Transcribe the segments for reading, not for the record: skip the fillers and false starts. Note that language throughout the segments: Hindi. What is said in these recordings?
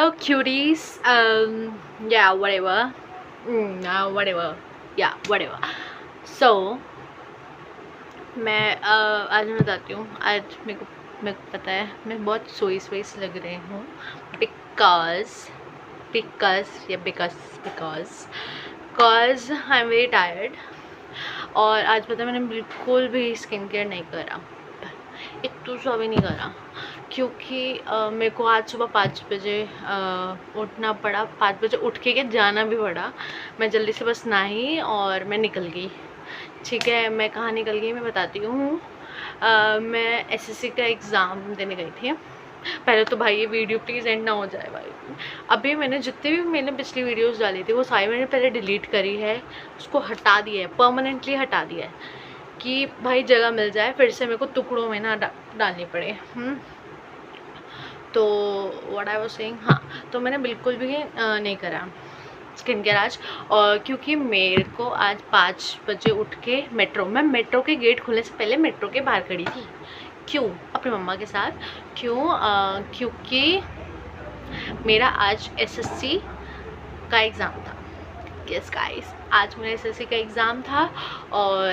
Hello cuties. Yeah, whatever. Whatever. Yeah, whatever. So मैं आज मैं बताती हूँ। आज मेरे को पता है मैं बहुत सोई सी लग रही हूँ because I am very tired. और आज पता है मैंने बिल्कुल भी स्किन केयर नहीं करा, एक दूसरा भी नहीं करा, क्योंकि मेरे को आज सुबह 5 बजे उठना पड़ा। 5 बजे उठ के जाना भी पड़ा। मैं जल्दी से बस नहाई और मैं निकल गई। ठीक है, मैं कहाँ निकल गई मैं बताती हूँ। मैं एसएससी का एग्ज़ाम देने गई थी। पहले तो भाई ये वीडियो प्लीज़ एंड ना हो जाए भाई। अभी मैंने जितने भी मैंने पिछली वीडियोस डाली थी वो सारी मैंने पहले डिलीट करी है, उसको हटा दिया है, परमानेंटली हटा दिया है कि भाई जगह मिल जाए, फिर से मेरे को टुकड़ों में ना डालनी पड़े। तो व्हाट आई वाज सेइंग, हाँ, तो मैंने बिल्कुल भी नहीं करा स्किन केयर आज। और क्योंकि मेरे को आज 5 बजे उठ के मैं मेट्रो के गेट खुलने से पहले मेट्रो के बाहर खड़ी थी। क्यों? अपनी मम्मा के साथ। क्यों? क्योंकि मेरा आज एसएससी का एग्ज़ाम था। यस गाइस, आज मेरा एसएससी का एग्ज़ाम था और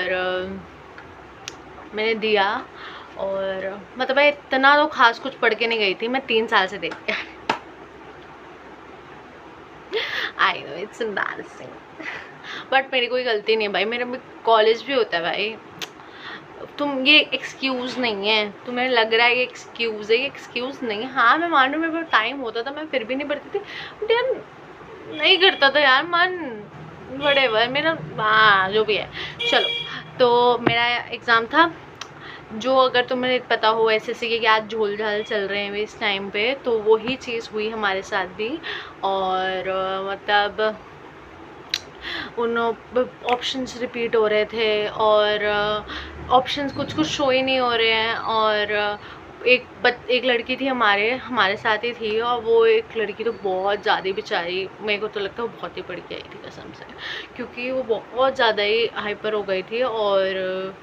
मैंने दिया। और मतलब मैं इतना तो खास कुछ पढ़ के नहीं गई थी, मैं 3 साल से देखती। I know it's embarrassing, but मेरी कोई गलती नहीं है भाई, मेरा कॉलेज भी होता है भाई। तुम ये एक्सक्यूज़ नहीं है, तुम्हें लग रहा है ये एक्सक्यूज़ है, ये एक्सक्यूज़ नहीं है। हाँ मैं मान रही हूँ, मेरे पास टाइम होता था मैं फिर भी नहीं पढ़ती थी, बट यार नहीं करता था यार मन, व्हाटएवर मेरा, हाँ जो भी है। चलो, तो मेरा एग्ज़ाम था जो, अगर तुम्हें पता हो एसएससी के क्या झोल झाल चल रहे हैं इस टाइम पे, तो वही चीज़ हुई हमारे साथ भी। और मतलब उन ऑप्शंस रिपीट हो रहे थे और ऑप्शंस कुछ शो ही नहीं हो रहे हैं। और एक लड़की थी हमारे साथ ही थी, और वो एक लड़की तो बहुत ज़्यादा बेचारी, मेरे को तो लगता है वो बहुत ही पढ़ के आई थी कसम से, क्योंकि वो बहुत ज़्यादा ही हाइपर हो गई थी। और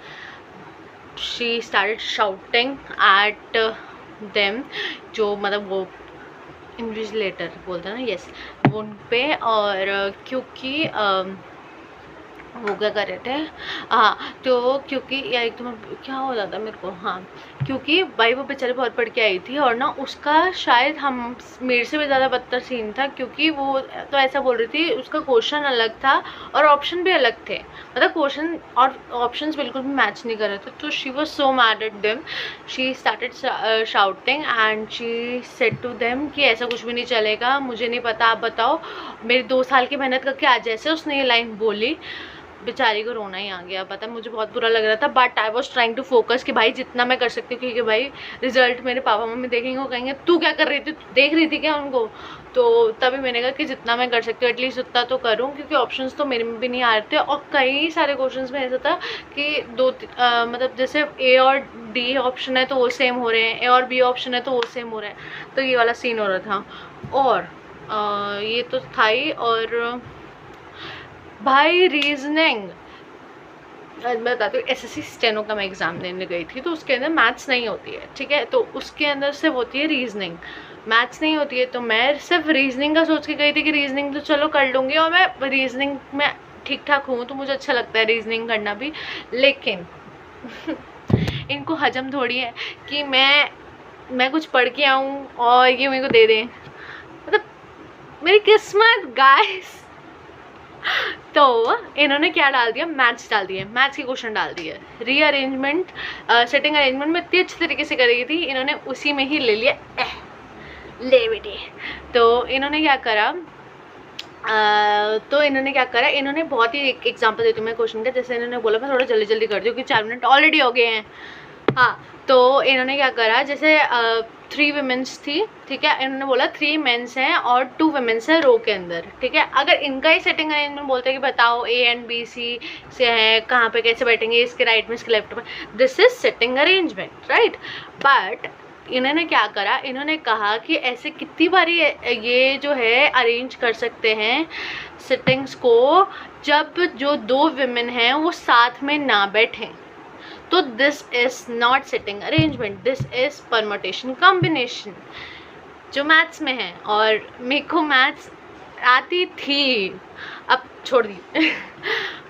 she started shouting at them, जो मतलब वो इन्विजिलेटर बोलते हैं ना, यस, उन पे। और क्योंकि वो क्या कर रहे थे, हाँ, तो क्योंकि यार एक तो मैं क्या हो जाता मेरे को, हाँ, क्योंकि भाई वो बेचारी बहुत पढ़ के आई थी और ना उसका शायद हम मेरे से भी ज़्यादा बदतर सीन था, क्योंकि वो तो ऐसा बोल रही थी, उसका क्वेश्चन अलग था और ऑप्शन भी अलग थे, मतलब क्वेश्चन और ऑप्शंस बिल्कुल भी मैच नहीं कर रहे थे। तो she was so mad at them, she started shouting and she said to them कि ऐसा कुछ भी नहीं चलेगा, मुझे नहीं पता, आप बताओ। मेरी 2 साल की मेहनत करके आज जैसे उसने ये लाइन बोली, बेचारी को रोना ही आ गया। पता है मुझे बहुत बुरा लग रहा था, but I was trying to focus कि भाई जितना मैं कर सकती हूँ, क्योंकि भाई रिजल्ट मेरे पापा मम्मी देखेंगे, वो कहेंगे तू क्या कर रही थी, देख रही थी क्या उनको। तो तभी मैंने कहा कि जितना मैं कर सकती हूँ एटलीस्ट उतना तो करूँ, क्योंकि ऑप्शंस तो मेरे में भी नहीं आ रहे थे। और कई सारे क्वेश्चंस में ऐसा था कि मतलब जैसे ए और डी ऑप्शन है तो वो सेम हो रहे हैं, ए और बी ऑप्शन है तो वो सेम हो रहे हैं, तो ये वाला सीन हो रहा था। और ये तो था ही। और भाई रीजनिंग, मैं बताती हूँ, एसएससी स्टेनो का मैं एग्ज़ाम देने गई थी, तो उसके अंदर मैथ्स नहीं होती है, ठीक है, तो उसके अंदर सिर्फ होती है रीजनिंग, मैथ्स नहीं होती है। तो मैं सिर्फ रीजनिंग का सोच के गई थी कि रीजनिंग तो चलो कर लूँगी, और मैं रीजनिंग में ठीक ठाक हूँ, तो मुझे अच्छा लगता है रीजनिंग करना भी। लेकिन इनको हजम थोड़ी है कि मैं कुछ पढ़ के आऊँ और ये मेरे को दे दें, मतलब मेरी किस्मत गाइस। तो इन्होंने क्या डाल दिया, मैथ्स डाल दिए, मैथ्स के क्वेश्चन डाल दिए। रीअरेंजमेंट, सेटिंग अरेंजमेंट में इतनी अच्छी तरीके से करी थी, इन्होंने उसी में ही ले लिया, ले बेटे। तो इन्होंने क्या करा, इन्होंने बहुत ही एक एग्जाम्पल देती हूँ मैं क्वेश्चन का। जैसे इन्होंने बोला मैं थोड़ा जल्दी जल्दी कर दूँ क्योंकि 4 मिनट ऑलरेडी हो गए हैं। हाँ, तो इन्होंने क्या करा, जैसे 3 वुमेन्स थी, ठीक है, इन्होंने बोला 3 मेंस हैं और 2 वुमेन्स हैं रो के अंदर, ठीक है। अगर इनका ही सेटिंग अरेंजमेंट बोलते हैं कि बताओ ए एंड बी सी से है, कहाँ पे कैसे बैठेंगे, इसके राइट में इसके लेफ्ट में, this is setting arrangement, right. But इन्होंने क्या करा, इन्होंने कहा कि ऐसे कितनी बारी ये जो है अरेंज कर सकते हैं सेटिंग्स को, जब जो 2 विमेन हैं वो साथ में ना बैठें। तो this is not setting arrangement, this is permutation combination. जो मैथ्स में है, और मेरे को मैथ्स आती थी, अब छोड़ दी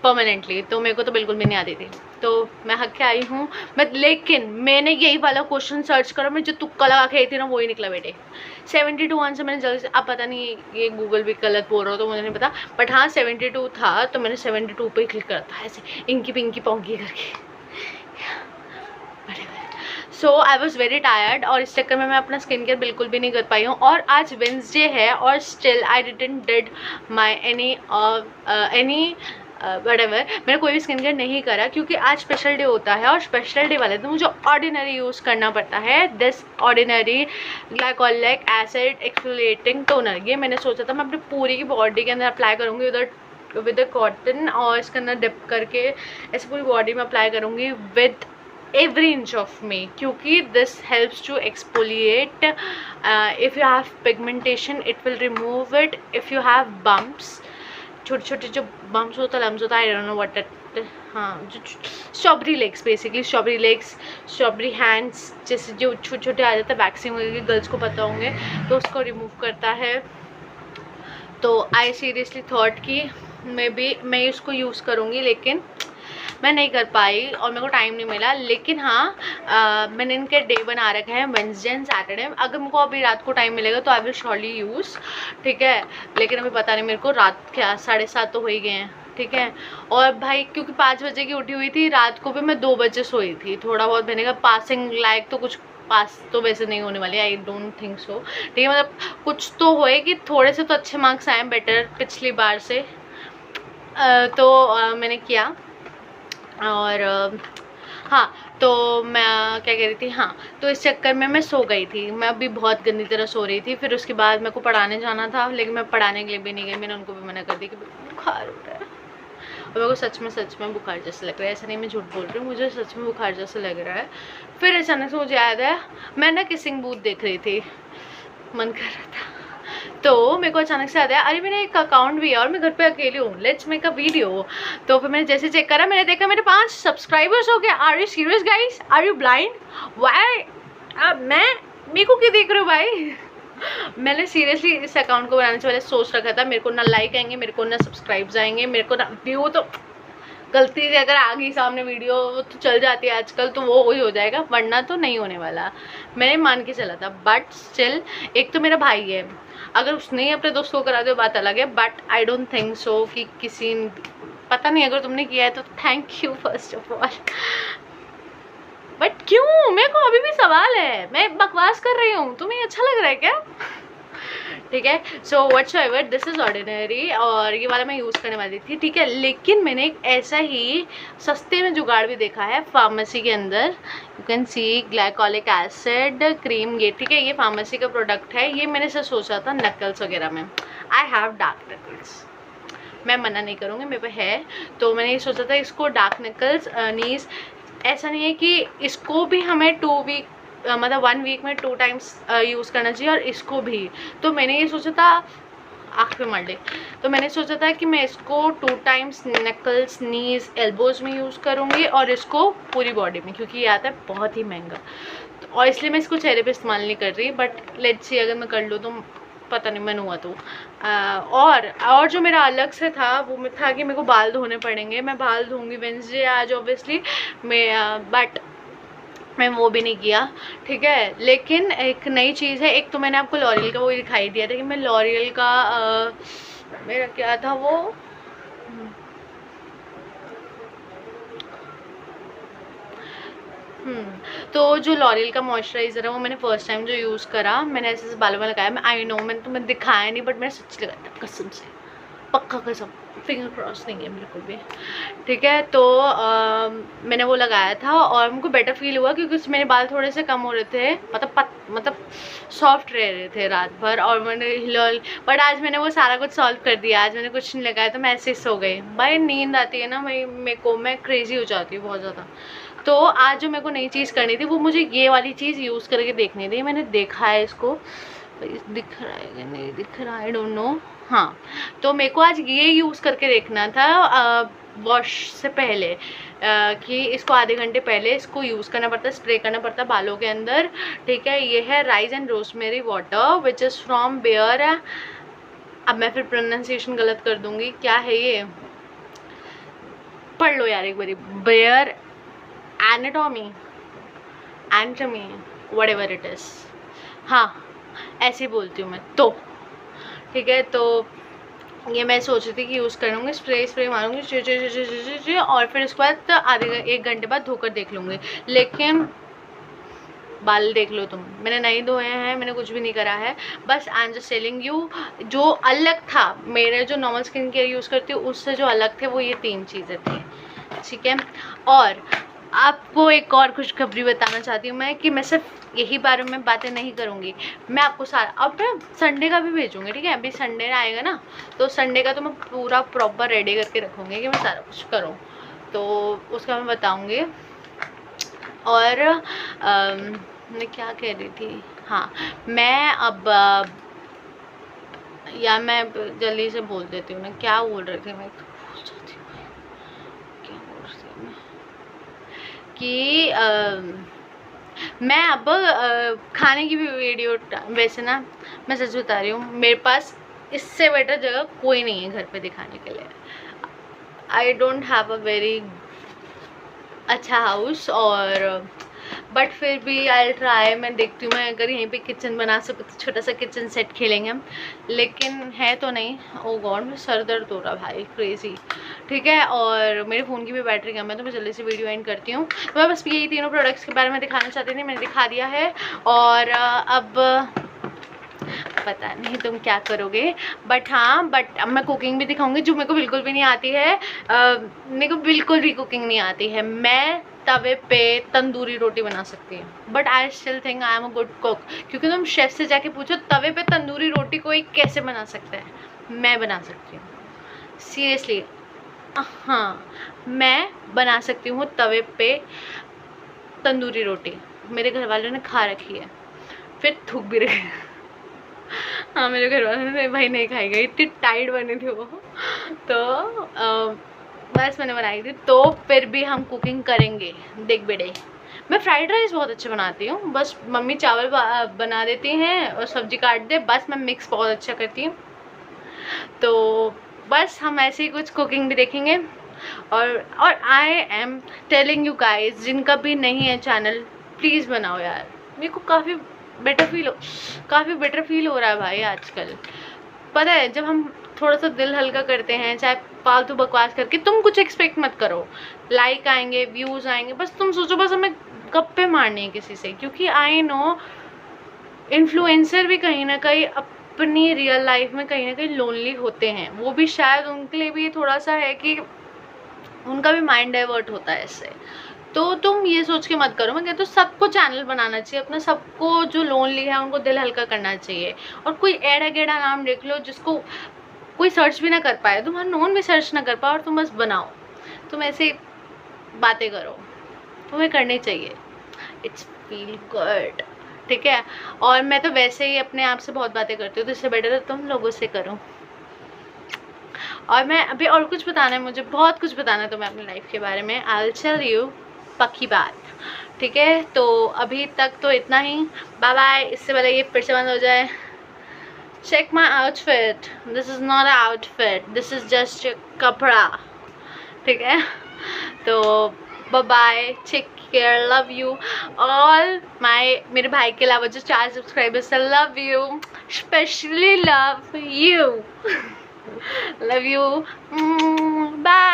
परमानेंटली, तो मेरे को तो बिल्कुल भी नहीं आती थी, तो मैं हक के आई हूँ। लेकिन मैंने यही वाला क्वेश्चन सर्च करा, मैं जो तुक्का लगा के आई थी ना वही निकला बेटे। 72 आंसर मैंने जल्दी से, अब पता नहीं ये गूगल भी गलत बोल रहा हो तो मुझे नहीं पता, बट हाँ 72 था, तो मैंने 72 पे क्लिक करा था ऐसे इंकी पिंकी पोंकी करके। सो आई वॉज वेरी टायर्ड, और इस चक्कर में मैं अपना स्किन केयर बिल्कुल भी नहीं कर पाई हूँ। और आज वेंसडे है और still I didn't did my any whatever, मैंने कोई भी स्किन केयर नहीं करा, क्योंकि आज स्पेशल डे होता है, और स्पेशल डे वाले दिन मुझे ऑर्डिनरी यूज़ करना पड़ता है this ordinary glycolic acid exfoliating toner. ये मैंने सोचा था मैं अपनी पूरी की बॉडी के अंदर अप्लाई करूँगी विद कॉटन, और इसके अंदर डिप करके ऐसे पूरी बॉडी में अप्लाई करूँगी with every inch of me, क्योंकि this helps to exfoliate. If you have pigmentation it will remove it. If you have bumps, छोटे छोटे जो bumps होता है, लम्स होता है, I don't know what that, हाँ जो strawberry legs, basically strawberry legs, strawberry hands जैसे जो छोटे छोटे आ जाते हैं वैक्सिंग वगैरह, गर्ल्स को पता होंगे, तो उसको रिमूव करता है। तो आई सीरियसली थॉट कि मैं उसको यूज़ करूँगी, लेकिन मैं नहीं कर पाई और मेरे को टाइम नहीं मिला। लेकिन हाँ मैंने इनके डे बना रखे हैं वेंसडे एंड सैटरडे। अगर मेरे को अभी रात को टाइम मिलेगा तो आई विल श्योरली यूज़, ठीक है, लेकिन अभी पता नहीं मेरे को, रात क्या 7:30 तो हो ही गए हैं, ठीक है। और भाई क्योंकि 5 बजे की उठी हुई थी, रात को भी मैं 2 बजे सोई थी, थोड़ा बहुत मैंने कहा पासिंग लाइक तो कुछ पास तो वैसे नहीं होने वाली, आई डोंट थिंक सो, ठीक है, मतलब कुछ तो होए कि थोड़े से तो अच्छे मार्क्स आए बेटर पिछली बार से। तो मैंने किया, और हाँ तो मैं क्या कह रही थी, हाँ तो इस चक्कर में मैं सो गई थी, मैं अभी बहुत गंदी तरह सो रही थी। फिर उसके बाद मेरे को पढ़ाने जाना था, लेकिन मैं पढ़ाने के लिए भी नहीं गई, मैंने उनको भी मना कर दी कि बुखार हो रहा है, और मेरे को सच में बुखार जैसा लग रहा है, ऐसा नहीं मैं झूठ बोल रही हूँ, मुझे सच में बुखार जैसा लग रहा है। फिर अचानक से मुझे याद आया, मैं ना किसिंग बूथ देख रही थी, मन कर रहा था, तो मेरे को अचानक से याद आया अरे मेरा एक अकाउंट भी है और मैं घर पे अकेली हूँ, लेट्स मेक अ वीडियो। तो फिर मैंने जैसे चेक करा, मैंने देखा मेरे 5 सब्सक्राइबर्स हो गए। Are you serious guys, are you blind, why मेरे को क्यों देख रहे हो भाई मैंने सीरियसली इस अकाउंट को बनाने से पहले सोच रखा था, मेरे को ना लाइक आएंगे, मेरे को ना सब्सक्राइब्स आएंगे, मेरे को ना व्यू, तो गलती से अगर आ गई सामने वीडियो तो चल जाती है आजकल, तो वो ही हो जाएगा, वरना तो नहीं होने वाला, मैंने मान के चला था। बट स्टिल एक तो मेरा भाई है, अगर उसने ही अपने दोस्त को करा दे बात अलग है, but I don't think so कि किसी, पता नहीं, अगर तुमने किया है तो thank you first of all. But क्यों, मेरे को अभी भी सवाल है, मैं बकवास कर रही हूँ, तुम्हें अच्छा लग रहा है क्या ठीक है। सो व्हाटसोएवर दिस इज़ ऑर्डिनरी, और ये वाला मैं यूज़ करने वाली थी, ठीक है। लेकिन मैंने एक ऐसा ही सस्ते में जुगाड़ भी देखा है फार्मेसी के अंदर, you can see glycolic acid cream get, ठीक है, ये फार्मेसी का प्रोडक्ट है। ये मैंने से सोचा था नकल्स वगैरह में, आई हैव डार्क नकल्स, मैं मना नहीं करूँगी, मेरे पे है, तो मैंने ये सोचा था इसको डार्क नकल्स नीज, ऐसा नहीं है कि इसको भी हमें 2 वीक मतलब 1 वीक में 2 टाइम्स यूज़ करना चाहिए, और इसको भी। तो मैंने ये सोचा था, आँख पे मार ले, तो मैंने सोचा था कि मैं इसको 2 टाइम्स नकल्स, नीज, एल्बोज़ में यूज़ करूँगी, और इसको पूरी बॉडी में, क्योंकि ये आता है बहुत ही महंगा, तो और इसलिए मैं इसको चेहरे पे इस्तेमाल नहीं कर रही। बट लेट्स सी अगर मैं कर लूँ तो पता नहीं, मन हुआ तो। और जो मेरा अलग से था वो था कि मेरे को बाल धोने पड़ेंगे, मैं बाल धोऊंगी वेंसडे आज ऑब्वियसली, मैं बट मैं वो भी नहीं किया, ठीक है। लेकिन एक नई चीज़ है, एक तो मैंने आपको लॉरियल का वो दिखाई दिया था कि मैं लॉरियल का मेरा क्या था वो, तो जो लॉरियल का मॉइस्चराइज़र है वो मैंने फर्स्ट टाइम जो यूज़ करा, मैंने ऐसे से बालों में लगाया, मैं आई नो मैंने तुम्हें दिखाया नहीं, बट मैंने सच लगाया था कसम से, पक्का कसम, फिंगर क्रॉस नहीं है बिल्कुल भी, ठीक है। तो मैंने वो लगाया था और मुझको बेटर फील हुआ, क्योंकि उसमें मेरे बाल थोड़े से कम हो रहे थे, मतलब सॉफ्ट रह रहे थे रात भर, और मैंने बट आज मैंने वो सारा कुछ सॉल्व कर दिया, आज मैंने कुछ नहीं लगाया, तो मैं ऐसे ही सो गई। भाई नींद आती है ना भाई मेरे को, मैं क्रेजी हो जाती हूँ बहुत ज़्यादा। तो आज जो मेरे को नई चीज़ करनी थी वो मुझे ये वाली चीज़ यूज़ करके देखनी थी, मैंने देखा है इसको, दिख रहा है कि नहीं दिख रहा, आई डोंट नो, हाँ। तो मेरे को आज ये यूज़ करके देखना था, वॉश से पहले कि इसको आधे घंटे पहले इसको यूज़ करना पड़ता है, स्प्रे करना पड़ता है बालों के अंदर, ठीक है। ये है rice and rosemary water which is from Bare. अब मैं फिर प्रोनाउंसिएशन गलत कर दूंगी, क्या है ये, पढ़ लो यार एक बारी, Bare Anatomy whatever it is, हाँ ऐसे बोलती हूँ मैं तो, ठीक है। तो ये मैं सोच रही थी कि यूज़ करूँगी, स्प्रे मारूंगी और फिर उसके बाद आधे 1 घंटे बाद धोकर देख लूँगी। लेकिन बाल देख लो तुम, मैंने नहीं धोए हैं, मैंने कुछ भी नहीं करा है, बस I am just telling you. जो अलग था मेरे जो नॉर्मल स्किन केयर यूज़ करती हूँ उससे जो अलग थे वो ये 3 चीज़ें थी, ठीक है। और आपको एक और खुशखबरी बताना चाहती हूँ मैं कि मैं सिर्फ यही बारे में बातें नहीं करूँगी, मैं आपको सारा, अब मैं संडे का भी भेजूँगी, ठीक है। अभी संडे आएगा ना, तो संडे का तो मैं पूरा प्रॉपर रेडी करके रखूँगी कि मैं सारा कुछ करूँ, तो उसका मैं बताऊँगी। और मैं क्या कह रही थी, हाँ मैं अब या मैं जल्दी से बोल देती हूँ ना, क्या बोल रही थी मैं, भूल जाती हूँ क्या बोल रही थी मैं, कि मैं अब खाने की भी वीडियो, वैसे ना मैं सच बता रही हूँ, मेरे पास इससे बेटर जगह कोई नहीं है घर पे दिखाने के लिए। I don't have a very अच्छा हाउस, और बट फिर भी आई ट्राई, मैं देखती हूँ मैं अगर यहीं पे किचन बना सकूँ तो छोटा सा किचन सेट खेलेंगे हम, लेकिन है तो नहीं। ओ गॉड मेरा सर दर्द हो रहा भाई, क्रेजी, ठीक है। और मेरे फ़ोन की भी बैटरी कम है, तो मैं जल्दी से वीडियो एंड करती हूँ। तो मैं बस यही तीनों प्रोडक्ट्स के बारे में दिखाना चाहती थी, मैंने दिखा दिया है। और अब पता नहीं तुम क्या करोगे, बट हाँ, बट अब मैं कुकिंग भी दिखाऊंगी जो मेरे को बिल्कुल भी नहीं आती है। मेरे को बिल्कुल भी कुकिंग नहीं आती है, मैं तवे पे तंदूरी रोटी बना सकती हूँ, but I still think I am a good cook, क्योंकि तुम शेफ़ से जाके पूछो तवे पे तंदूरी रोटी कोई कैसे बना सकता है, मैं बना सकती हूँ, सीरियसली। हाँ मैं बना सकती हूँ तवे पे तंदूरी रोटी, मेरे घर वालों ने खा रखी है, फिर थूक भी रखी है। हाँ मेरे घर वालों ने भाई नहीं खाई गई, इतनी टाइट बनी थी वो, तो बस मैंने बनाई थी। तो फिर भी हम कुकिंग करेंगे, देख बेटे। मैं फ्राइड राइस बहुत अच्छे बनाती हूँ, बस मम्मी चावल बना देती हैं और सब्जी काट दे, बस मैं मिक्स बहुत अच्छा करती हूँ। तो बस हम ऐसे ही कुछ कुकिंग भी देखेंगे। और I am telling you guys, जिनका भी नहीं है चैनल प्लीज़ बनाओ यार, मेरे को काफ़ी बेटर फील हो रहा है भाई आजकल। पता है जब हम थोड़ा सा दिल हल्का करते हैं, चाहे फालतू बकवास करके, तुम कुछ एक्सपेक्ट मत करो, लाइक आएंगे, व्यूज़ आएंगे, बस तुम सोचो बस हमें गप्पे मारनी है किसी से, क्योंकि आई नो इन्फ्लुएंसर भी कहीं ना कहीं अपनी रियल लाइफ में कहीं ना कहीं लोनली होते हैं, वो भी शायद उनके लिए भी थोड़ा सा है कि उनका भी माइंड डाइवर्ट होता है इससे। तो तुम ये सोच के मत करो, मैं कहती हूँ सबको चैनल बनाना चाहिए अपना, सबको जो लोनली है उनको दिल हल्का करना चाहिए। और कोई एड़ा गेड़ा नाम देख लो जिसको कोई सर्च भी ना कर पाए, तुम्हारा नोन भी सर्च ना कर पाए, और तुम बस बनाओ, तुम ऐसे बातें करो, तुम्हें करनी चाहिए, इट्स फील गुड, ठीक है। और मैं तो वैसे ही अपने आप से बहुत बातें करती हूँ, तो इससे बेटर है तुम लोगों से करो। और मैं अभी और कुछ बताना है, मुझे बहुत कुछ बताना है तुम्हें अपनी लाइफ के बारे में, आई विल टेल यू, पक्की बात, ठीक है। तो अभी तक तो इतना ही, बाय बाय। इससे पहले ये फिर से बंद हो जाए, check my outfit, this is not a outfit, this is just कपड़ा, ठीक है। तो bye bye, take care, love you all मेरे भाई के अलावा जो 4 subscribers, love you, specially love you, love you, bye.